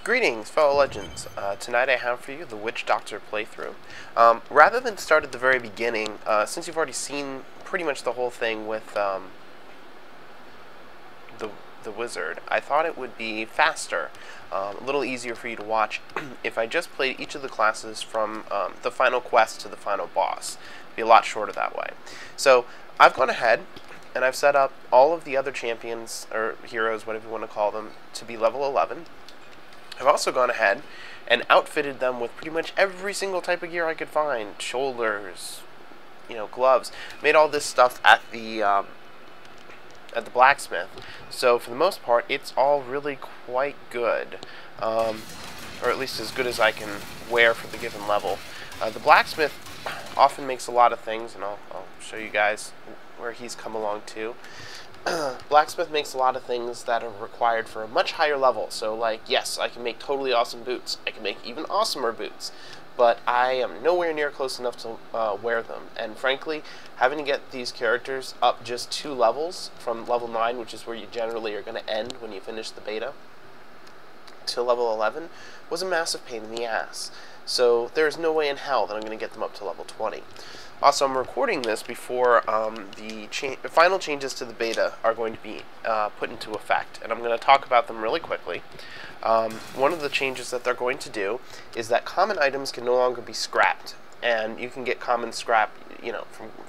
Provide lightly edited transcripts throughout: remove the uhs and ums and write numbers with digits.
Greetings, fellow legends. Tonight I have for you the Witch Doctor playthrough. Rather than start at the very beginning, since you've already seen pretty much the whole thing with the wizard, I thought it would be faster, a little easier for you to watch if I just played each of the classes from the final quest to the final boss. It'd be a lot shorter that way. So I've gone ahead and I've set up all of the other champions, or heroes, whatever you want to call them, to be level 11. I've also gone ahead and outfitted them with pretty much every single type of gear I could find. Shoulders, gloves. Made all this stuff at the blacksmith. So for the most part, it's all really quite good. Or at least as good as I can wear for the given level. The blacksmith often makes a lot of things, and I'll show you guys where he's come along to. Blacksmith makes a lot of things that are required for a much higher level. So, like, yes, I can make totally awesome boots. I can make even awesomer boots. But I am nowhere near close enough to wear them. And frankly, having to get these characters up just 2 levels, from level 9, which is where you generally are going to end when you finish the beta, to level 11, was a massive pain in the ass. So there's no way in hell that I'm going to get them up to level 20. Also, I'm recording this before the final changes to the beta are going to be put into effect, and I'm going to talk about them really quickly. One of the changes that they're going to do is that common items can no longer be scrapped, and you can get common scrap,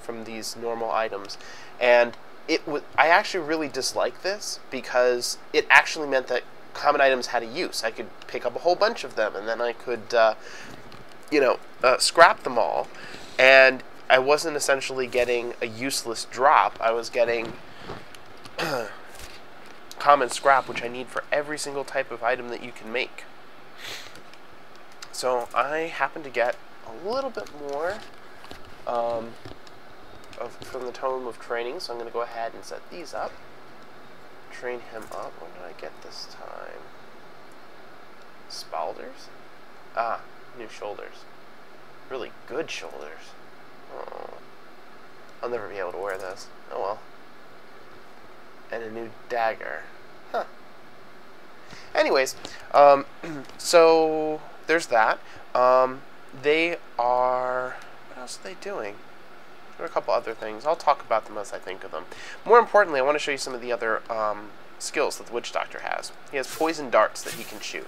from these normal items. And I actually really dislike this because it actually meant that common items had a use. I could pick up a whole bunch of them, and then I could, scrap them all, and I wasn't essentially getting a useless drop. I was getting common scrap, which I need for every single type of item that you can make. So I happen to get a little bit more from the Tome of Training, so I'm going to go ahead and set these up. Train him up. What did I get this time? Spalders? Ah, new shoulders. Really good shoulders. Oh, I'll never be able to wear this. Oh well. And a new dagger. Huh. Anyways, so there's that. They are... What else are they doing? There are a couple other things. I'll talk about them as I think of them. More importantly, I want to show you some of the other skills that the Witch Doctor has. He has poison darts that he can shoot.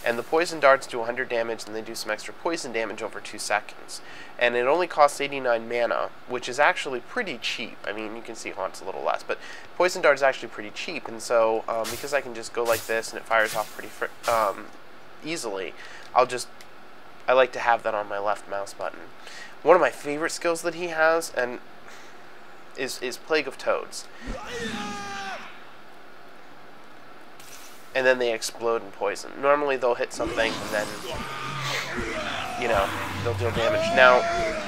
And the poison darts do 100 damage, and they do some extra poison damage over 2 seconds. And it only costs 89 mana, which is actually pretty cheap. I mean, you can see Haunt's a little less, but poison dart is actually pretty cheap. And so, because I can just go like this and it fires off pretty easily, I like to have that on my left mouse button. One of my favorite skills that he has is Plague of Toads. And then they explode in poison. Normally they'll hit something and then, they'll deal damage. Now,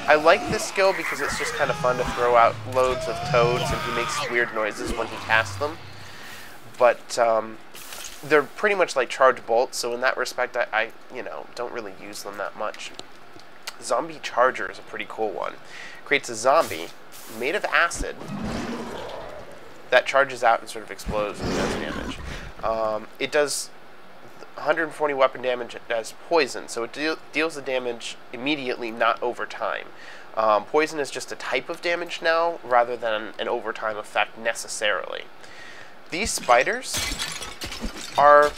I like this skill because it's just kind of fun to throw out loads of toads, and he makes weird noises when he casts them. But they're pretty much like charge bolts, so in that respect I don't really use them that much. Zombie Charger is a pretty cool one. Creates a zombie made of acid that charges out and sort of explodes and does damage. It does 140 weapon damage as poison, so it deals the damage immediately, not over time. Poison is just a type of damage now, rather than an overtime effect necessarily. These spiders are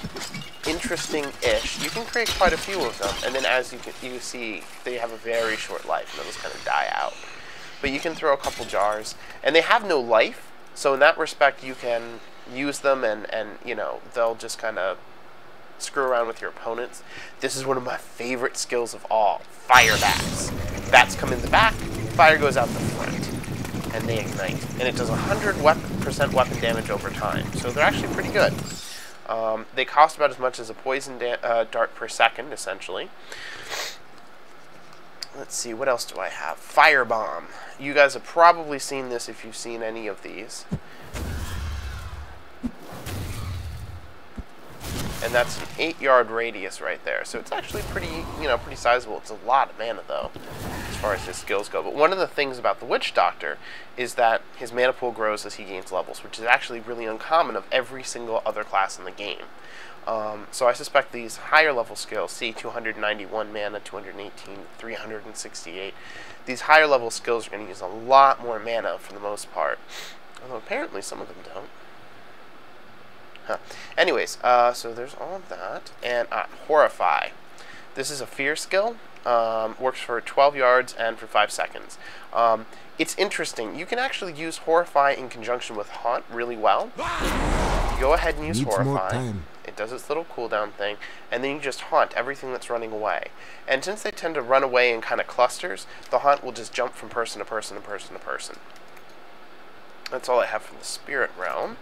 interesting-ish. You can create quite a few of them, and then as you see, they have a very short life, and they'll just kind of die out. But you can throw a couple jars, and they have no life, so in that respect you can use them and they'll just kind of screw around with your opponents. This is one of my favorite skills of all. Fire bats. Bats come in the back, fire goes out the front, and they ignite. And it does 100% weapon damage over time, so they're actually pretty good. They cost about as much as a poison dart per second, essentially. Let's see, what else do I have? Firebomb. You guys have probably seen this if you've seen any of these. And that's an 8-yard radius right there. So it's actually pretty, pretty sizable. It's a lot of mana, though, as far as his skills go. But one of the things about the Witch Doctor is that his mana pool grows as he gains levels, which is actually really uncommon of every single other class in the game. So I suspect these higher level skills, see 291 mana, 218, 368, these higher level skills are going to use a lot more mana for the most part. Although apparently some of them don't. Huh. Anyways, so there's all of that. And Horrify. This is a fear skill. Works for 12 yards and for 5 seconds. It's interesting. You can actually use Horrify in conjunction with Haunt really well. You go ahead and use Horrify. It does its little cooldown thing, and then you just Haunt everything that's running away. And since they tend to run away in kind of clusters, the Haunt will just jump from person to person to person to person. That's all I have from the Spirit Realm.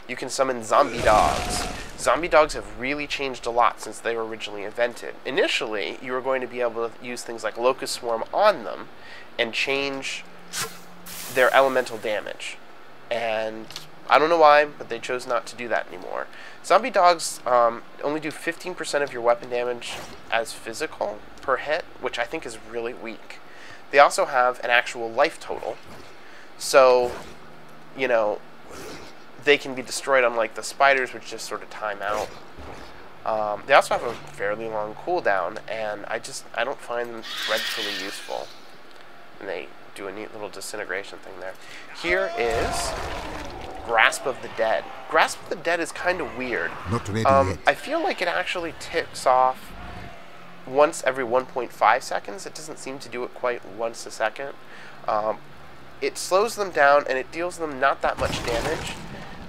You can summon zombie dogs. Zombie dogs have really changed a lot since they were originally invented. Initially, you were going to be able to use things like Locust Swarm on them and change their elemental damage. And I don't know why, but they chose not to do that anymore. Zombie dogs only do 15% of your weapon damage as physical per hit, which I think is really weak. They also have an actual life total. So, you know, they can be destroyed, unlike the spiders, which just sort of time out. They also have a fairly long cooldown, and I don't find them dreadfully useful. And they do a neat little disintegration thing there. Here is Grasp of the Dead. Grasp of the Dead is kind of weird. Not ready yet. I feel like it actually ticks off once every 1.5 seconds. It doesn't seem to do it quite once a second. It slows them down, and it deals them not that much damage.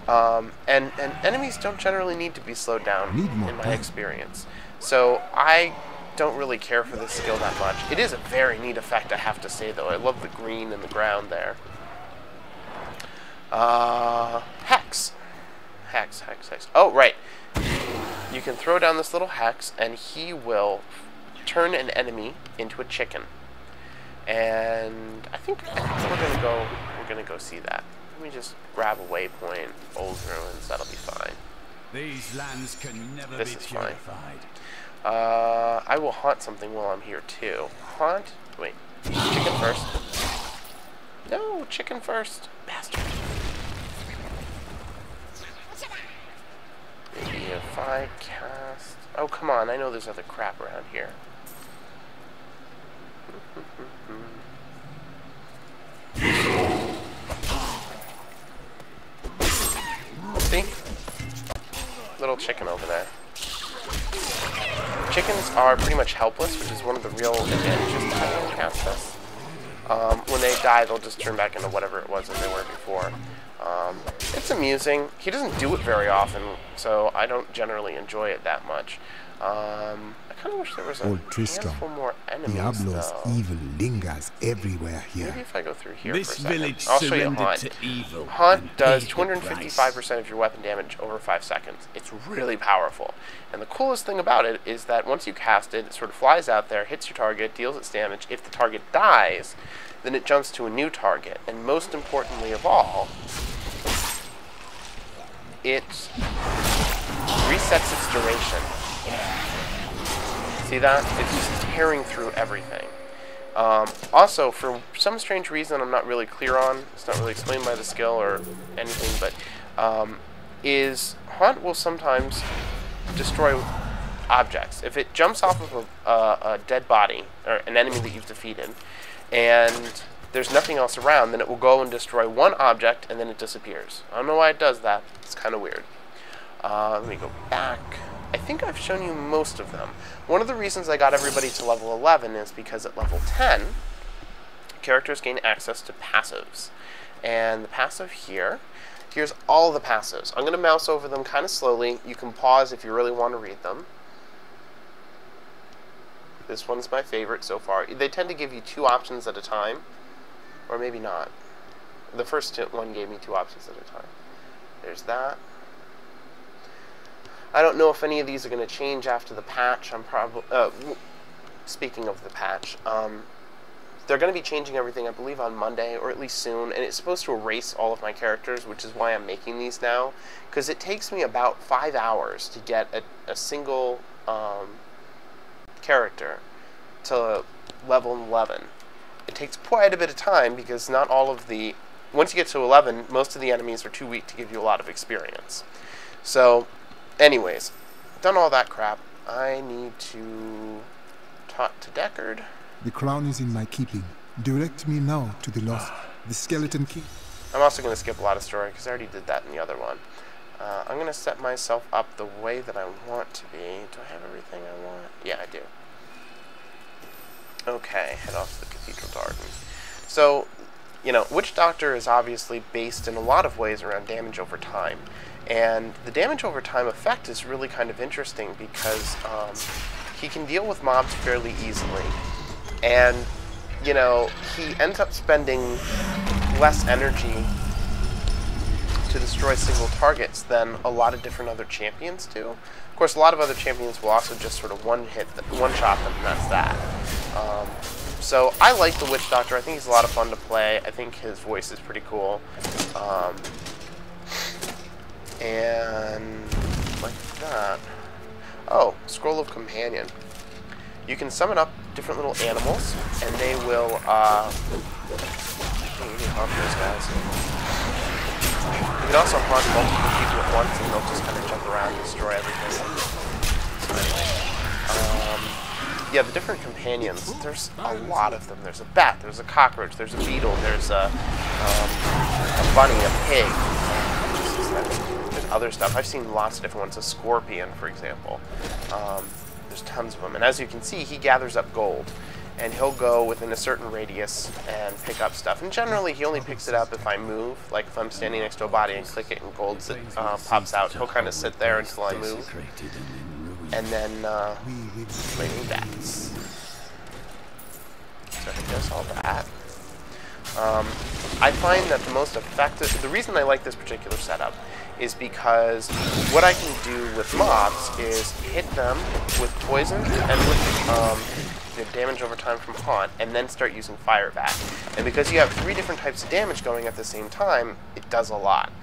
And enemies don't generally need to be slowed down, in my experience. So I don't really care for this skill that much. It is a very neat effect, I have to say, though. I love the green in the ground there. Hex. Hex. Oh, right. You can throw down this little hex, and he will turn an enemy into a chicken. And I think we're gonna go see that. Let me just grab a waypoint, Old Ruins, that'll be fine. These lands can never This be is fine. purified. I will haunt something while I'm here too. Haunt? Wait. Chicken first. No, chicken first. Bastard. Maybe if I cast... Oh, come on. I know there's other crap around here. See? Little chicken over there. Chickens are pretty much helpless, which is one of the real advantages to having cast this. When they die, they'll just turn back into whatever it was that they were before. It's amusing. He doesn't do it very often, so I don't generally enjoy it that much. I kind of wish there was a handful more enemies, Diablo's though. evil lingers everywhere here. Maybe if I go through here This for a second. village I'll show you surrendered Haunt. to evil. Haunt does and paid the 255% of your weapon damage over 5 seconds. It's really powerful. And the coolest thing about it is that once you cast it, it sort of flies out there, hits your target, deals its damage. If the target dies, then it jumps to a new target. And most importantly of all, it resets its duration. See that? It's just tearing through everything. Also, for some strange reason I'm not really clear on, it's not really explained by the skill or anything, but is Haunt will sometimes destroy objects. If it jumps off of a dead body, or an enemy that you've defeated, and there's nothing else around, then it will go and destroy one object, and then it disappears. I don't know why it does that. It's kind of weird. Let me go back. I think I've shown you most of them. One of the reasons I got everybody to level 11 is because at level 10, characters gain access to passives. And the passive here's all the passives. I'm going to mouse over them kind of slowly. You can pause if you really want to read them. This one's my favorite so far. They tend to give you 2 options at a time. Or maybe not. The first one gave me 2 options at a time. There's that. I don't know if any of these are going to change after the patch. I'm probably... speaking of the patch, they're going to be changing everything, I believe, on Monday, or at least soon, and it's supposed to erase all of my characters, which is why I'm making these now, because it takes me about 5 hours to get a single character to level 11. It takes quite a bit of time, because not all of the... Once you get to 11, most of the enemies are too weak to give you a lot of experience. So... Anyways, done all that crap, I need to talk to Deckard. The crown is in my keeping. Direct me now to the lost, the Skeleton King. I'm also going to skip a lot of story because I already did that in the other one. I'm going to set myself up the way that I want to be. Do I have everything I want? Yeah, I do. Okay, head off to the Cathedral Garden. So, you know, Witch Doctor is obviously based in a lot of ways around damage over time. And the damage over time effect is really kind of interesting because he can deal with mobs fairly easily. And, you know, he ends up spending less energy to destroy single targets than a lot of different other champions do. Of course, a lot of other champions will also just sort of one-shot them, and that's that. So I like the Witch Doctor. I think he's a lot of fun to play. I think his voice is pretty cool. And like that. Oh, Scroll of Companion. You can summon up different little animals, and they will, you can haunt those guys. You can also haunt multiple people at once, and they'll just kind of jump around and destroy everything. So anyway, yeah, the different companions, there's a lot of them. There's a bat, there's a cockroach, there's a beetle, there's a bunny, a pig. There's other stuff. I've seen lots of different ones. A scorpion, for example. There's tons of them. And as you can see, he gathers up gold. And he'll go within a certain radius and pick up stuff. And generally, he only picks it up if I move. Like if I'm standing next to a body and click it and gold pops out, he'll kind of sit there until I move. And then, flaming bats. So he does all that. I find that the most effective, the reason I like this particular setup is because what I can do with mobs is hit them with poison and with the damage over time from Haunt, and then start using Fire back. And because you have 3 different types of damage going at the same time, it does a lot.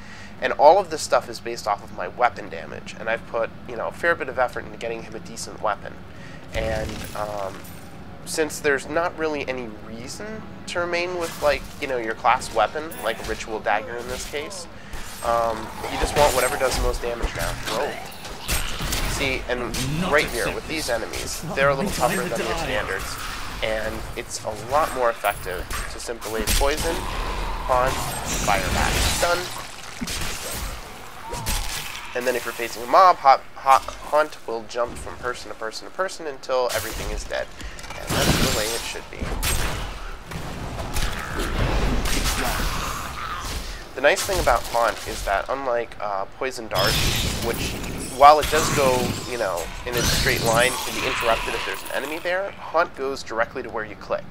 And all of this stuff is based off of my weapon damage, and I've put, you know, a fair bit of effort into getting him a decent weapon. And since there's not really any reason to remain with, like, you know, your class weapon, like a ritual dagger in this case, you just want whatever does the most damage now. Roll. See, and right here, with these enemies, they're a little tougher than your standards, and it's a lot more effective to simply poison, haunt, fire back. Done. And then if you're facing a mob, Haunt will jump from person to person to person until everything is dead. And that's the way it should be. The nice thing about Haunt is that unlike Poison Dart, which, while it does go, you know, in a straight line, can be interrupted if there's an enemy there, Haunt goes directly to where you click.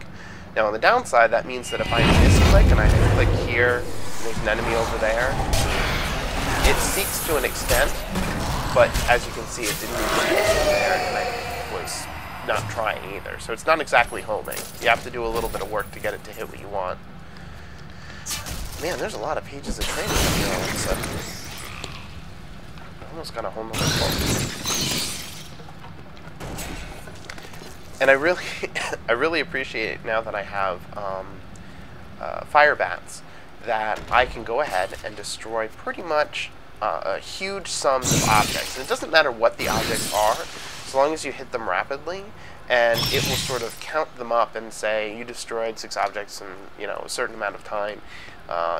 Now on the downside, that means that if I misclick and I click here, and there's an enemy over there, it seeks to an extent, but as you can see, it didn't even get over there, and I was not trying either. So it's not exactly homing. You have to do a little bit of work to get it to hit what you want. Man, there's a lot of pages of training here all of a sudden. I almost got a whole nother book. And I really appreciate now that I have fire bats, that I can go ahead and destroy pretty much huge sums of objects. And it doesn't matter what the objects are, as long as you hit them rapidly, and it will sort of count them up and say you destroyed 6 objects in, you know, a certain amount of time,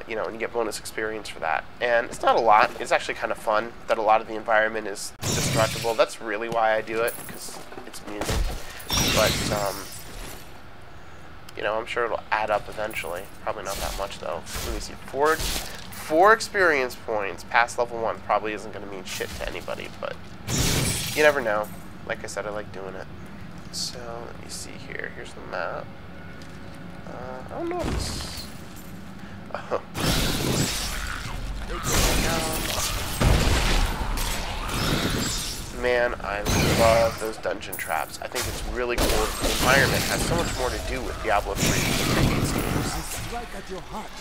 you know, and you get bonus experience for that. And it's not a lot. It's actually kind of fun that a lot of the environment is destructible. That's really why I do it, because it's amusing. But you know, I'm sure it'll add up eventually. Probably not that much though. Let me see. 4 experience points past level 1 probably isn't going to mean shit to anybody, but you never know. Like I said, I like doing it. So let me see here. Here's the map. I don't know if this. Oh. Man, I love those dungeon traps. I think it's really cool. The environment has so much more to do with Diablo 3 than previous games. I strike at your heart.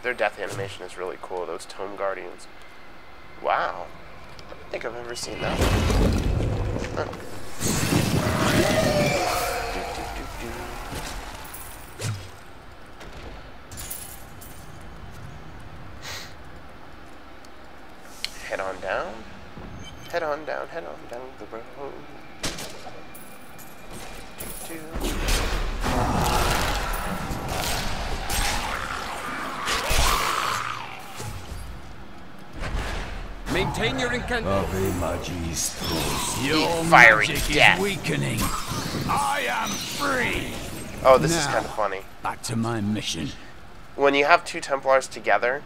Their death animation is really cool, those Tome Guardians. Wow. I don't think I've ever seen that one. Huh. Head on down. Head on down the road. Maintain your incantation. Your Fiery magic death. is weakening. I am free. Oh, this is Now, kind of funny. Back to my mission. When you have two Templars together,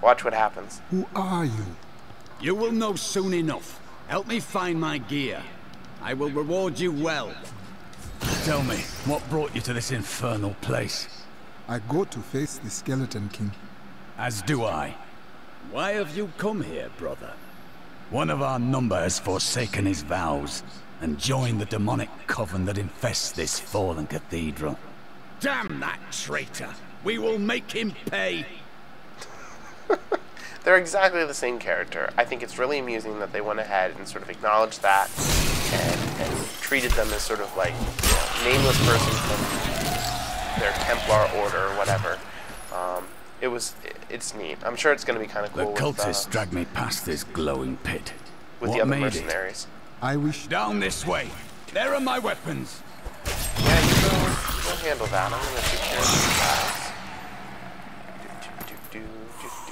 watch what happens. Who are you? You will know soon enough. Help me find my gear. I will reward you well. Tell me, what brought you to this infernal place? I go to face the Skeleton King. As do I. Why have you come here, brother? One of our number has forsaken his vows and joined the demonic coven that infests this fallen cathedral. Damn that traitor! We will make him pay! They're exactly the same character. I think it's really amusing that they went ahead and sort of acknowledged that and treated them as sort of like, you know, nameless person from their Templar order or whatever. It's neat. I'm sure it's going to be kind of cool. The cultists dragged me past this glowing pit. with What the other made mercenaries. I wish... Down this way. There are my weapons. Yeah, you'll handle that. I'm gonna take care of these guys.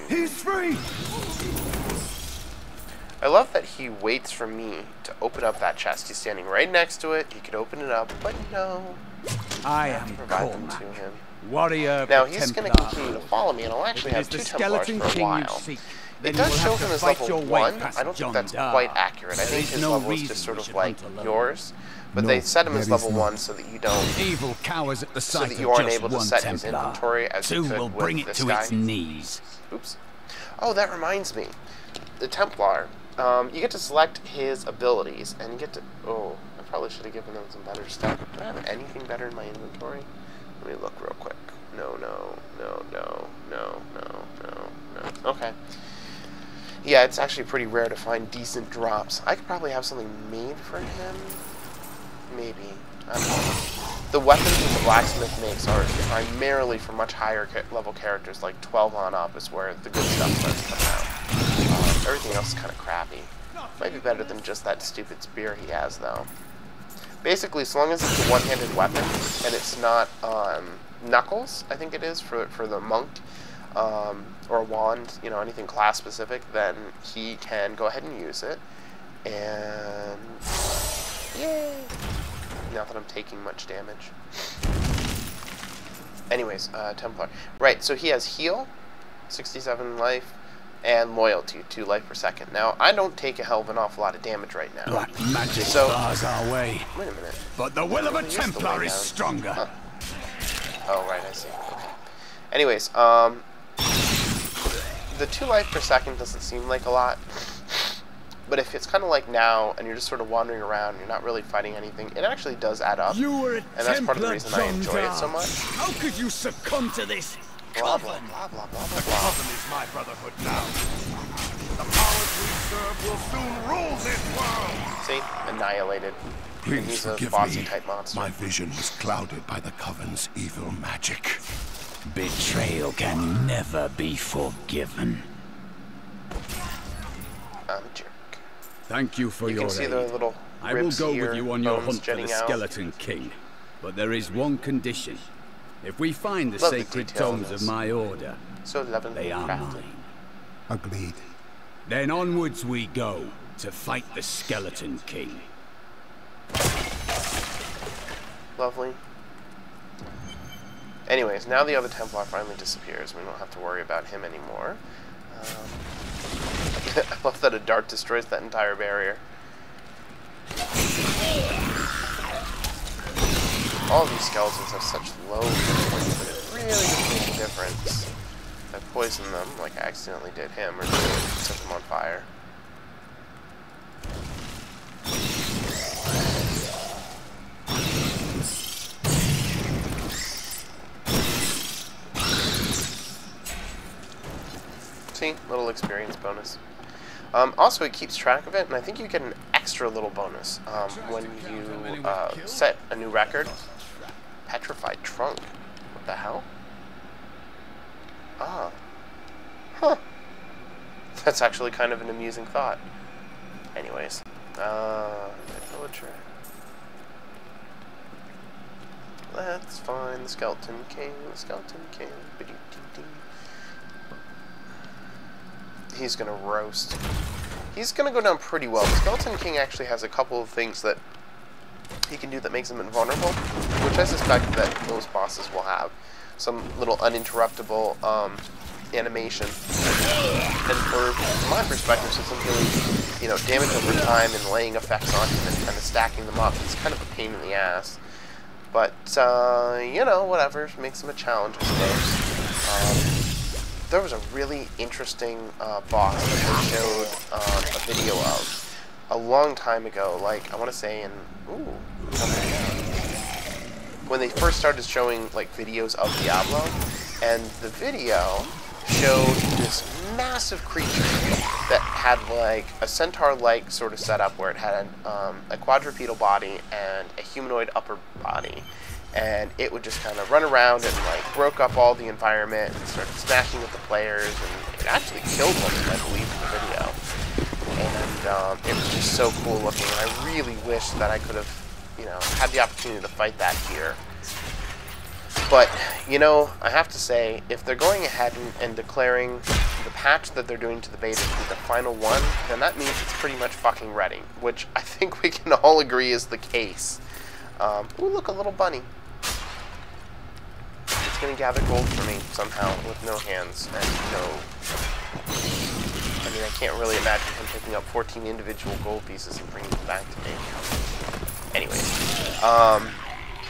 He's free! I love that he waits for me to open up that chest. He's standing right next to it. He could open it up, but no. I have to am provide them Cormac, to him. warrior Now of he's going to Templar. continue to follow me, and I'll actually have Is the two Templars skeleton for a king you while. seek? It Then you does will show have him to as fight level your way 1. past I don't think John that's Dark. quite accurate. I There think is his no level is reason just sort we of should like hunt alone. yours. But No, they set him as there is level not. 1 so that you don't... Evil cowers at the so sight that of you aren't just able to one set his Templar. inventory as you Two could will with bring it this to guy. its knees. Oops. Oh, that reminds me. The Templar, you get to select his abilities, and you get to... Oh, I probably should have given him some better stuff. Do I have anything better in my inventory? Let me look real quick. No. Okay. Yeah, it's actually pretty rare to find decent drops. I could probably have something made for him. Maybe. I don't know. The weapons that the blacksmith makes are primarily for much higher level characters, like 12 on up is where the good stuff starts coming out. Everything else is kind of crappy. Might be better than just that stupid spear he has, though. Basically, as long as it's a one-handed weapon, and it's not knuckles, I think it is, for the monk, or a wand, you know, anything class-specific, then he can go ahead and use it. And... yay! Not that I'm taking much damage. Anyways, Templar. Right, so he has heal, 67 life, and loyalty, 2 life per second. Now, I don't take a hell of an awful lot of damage right now. Black magic So- bars our way. Wait a minute. But the will of a Here's the Templar way is down. stronger. Huh. Oh, right, I see. Okay. Anyways, the 2 life per second doesn't seem like a lot. But if it's kind of like now, and you're just sort of wandering around, you're not really fighting anything, it actually does add up. You were a And that's part of the Templar, reason I enjoy it so John much. How could you succumb to this Blah, blah, coven? blah, blah, blah, The blah, blah. Coven is my brotherhood now. The powers we serve will soon rule this world. See? Annihilated. And Please he's a forgive bossy me. type monster. My vision was clouded by the Coven's evil magic. Betrayal can never be forgiven. I'm a jerk. Thank you for You your can see aid. the little I will ribs go here, with you on your bones hunt for the jutting out. Skeleton King. But there is one condition. If we find the Love the sacred detail in tomes of this. my order, So lovingly they are crafted. mine. Agreed. Then onwards we go to fight the Skeleton King. Lovely. Anyways, now the other Templar finally disappears. We don't have to worry about him anymore. I love that a dart destroys that entire barrier. All of these skeletons have such low points, but it really doesn't make a difference. If I poison them, like I accidentally did him, or set them on fire. See, little experience bonus. Also, it keeps track of it, and I think you get an extra little bonus when you set a new record. Petrified trunk. What the hell? Ah. Huh. That's actually kind of an amusing thought. Anyways, villager. Let's find the Skeleton King. The Skeleton King. He's gonna roast. He's gonna go down pretty well. The Skeleton King actually has a couple of things that he can do that makes him invulnerable, which I suspect that most bosses will have. Some little uninterruptible animation. And from my perspective, since I'm doing, you know, damage over time and laying effects on him and kind of stacking them up, it's kind of a pain in the ass. But, you know, whatever, makes him a challenge, I suppose. There was a really interesting boss that they showed a video of a long time ago, like, I want to say in, when they first started showing, like, videos of Diablo, and the video showed this massive creature that had, like, a centaur-like sort of setup where it had a quadrupedal body and a humanoid upper body. And it would just kind of run around and, like, broke up all the environment and started smashing at the players, and it actually killed one of them, I believe, in the video. And it was just so cool looking, and I really wish that I could have, you know, had the opportunity to fight that here. But, you know, I have to say, if they're going ahead and declaring the patch that they're doing to the beta to be the final one, then that means it's pretty much fucking ready, which I think we can all agree is the case. Ooh, look, a little bunny. It's gonna gather gold for me somehow with no hands and no... I mean, I can't really imagine him picking up 14 individual gold pieces and bringing them back to me. Anyways,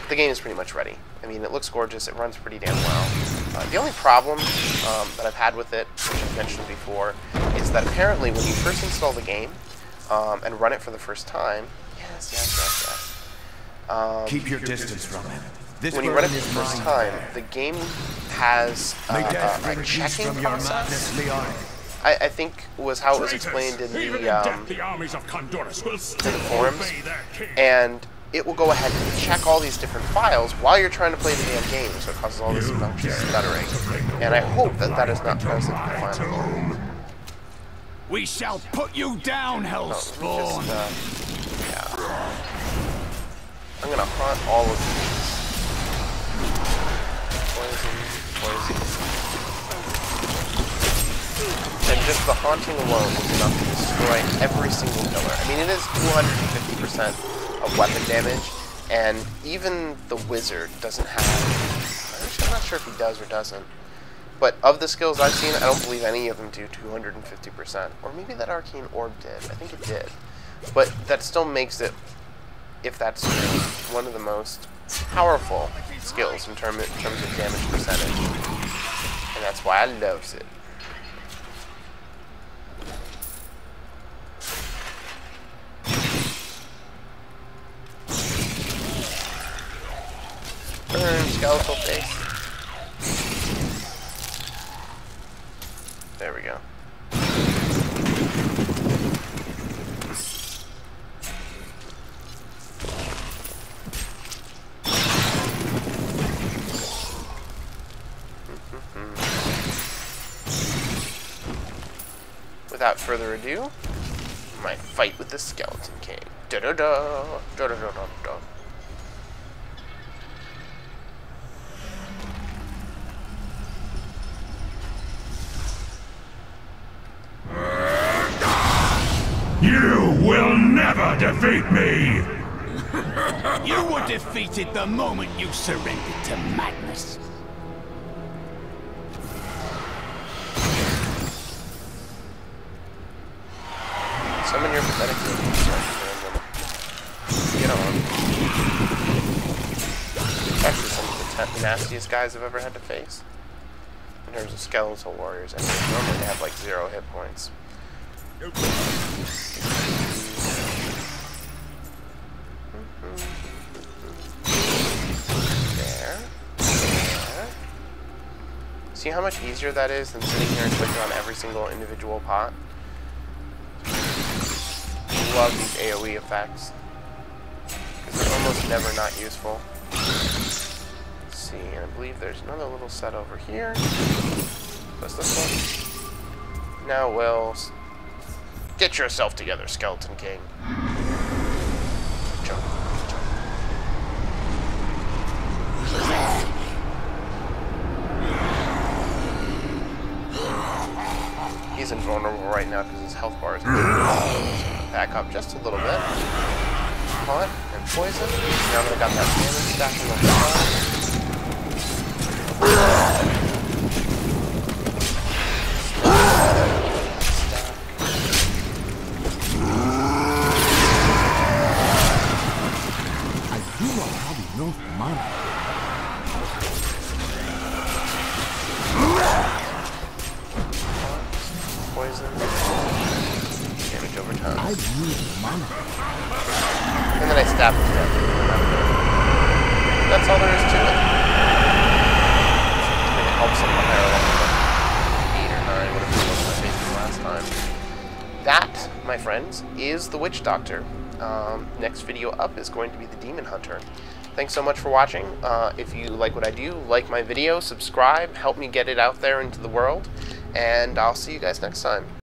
the game is pretty much ready. I mean, it looks gorgeous, it runs pretty damn well. The only problem that I've had with it, which I've mentioned before, is that apparently when you first install the game and run it for the first time... Yes. Keep your distance from him. When you run it for the first time, the game has a checking process. I think was how it was explained in the forums, and it will go ahead and check all these different files while you're trying to play the damn game, so it causes all this obnoxious stuttering. And I hope that that is not present in the final game. We shall put you down, Hellspawn! Yeah. I'm gonna haunt all of these. Poison. And just the haunting alone is enough to destroy every single pillar. I mean, it is 250% of weapon damage, and even the wizard doesn't have... I'm not sure if he does or doesn't. But of the skills I've seen, I don't believe any of them do 250%. Or maybe that arcane orb did. I think it did. But that still makes it, if that's true, one of the most powerful skills in terms of damage percentage. And that's why I loves it. Burn, skeletal face. There we go. Without further ado, my fight with the Skeleton King. Da-da-da, da-da-da-da-da. You will never defeat me! You were defeated the moment you surrendered to madness. Summon your pathetic minions. Get on. Actually, some of the nastiest guys I've ever had to face. In terms of skeletal warriors, I mean, normally they have like 0 hit points. There. See how much easier that is than sitting here and clicking on every single individual pot? I love these AoE effects, because they're almost never not useful. Let's see, I believe there's another little set over here. What's this one? Now, well, get yourself together, Skeleton King. Jump, jump. He's invulnerable right now because his health bar is back up just a little bit. Taunt and poison. Now that I got that damage stacking on the side. I do not have enough mana. Poison. Damage over time. I need mana. And then I stab him to death. That's all there is to it. Maybe it helps him with higher level, 8 or 9, whatever it was I faced him last time. That, my friends, is the Witch Doctor. Next video up is going to be the Demon Hunter. Thanks so much for watching. If you like what I do, like my video, subscribe, help me get it out there into the world, and I'll see you guys next time.